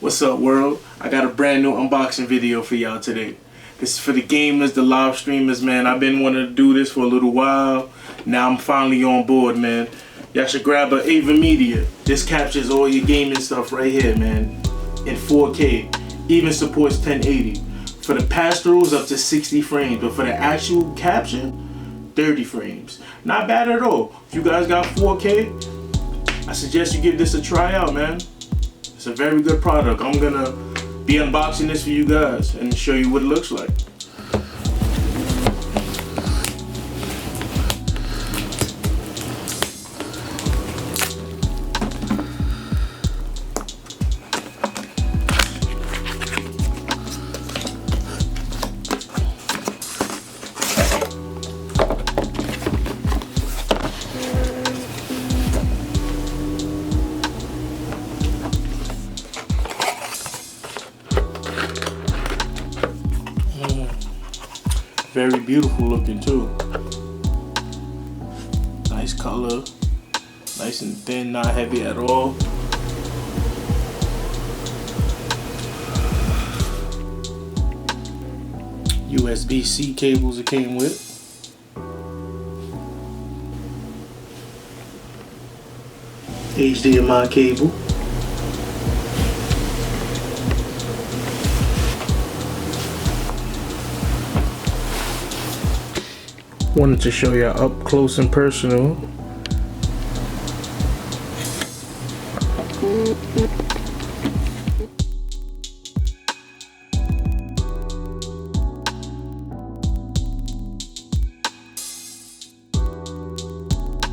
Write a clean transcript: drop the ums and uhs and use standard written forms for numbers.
What's up, world? I got a brand new unboxing video for y'all today. This is for the gamers, the live streamers, man. I've been wanting to do this for a little while. Now I'm finally on board, man. Y'all should grab a AVerMedia. This captures all your gaming stuff right here, man. In 4K. Even supports 1080. For the pastorals, up to 60 frames. But for the actual capture, 30 frames. Not bad at all. If you guys got 4K, I suggest you give this a try out, man. It's a very good product. I'm gonna be unboxing this for you guys and show you what it looks like. Very beautiful looking too. Nice color. Nice and thin, not heavy at all. USB-C cables it came with. HDMI cable. Wanted to show you up close and personal.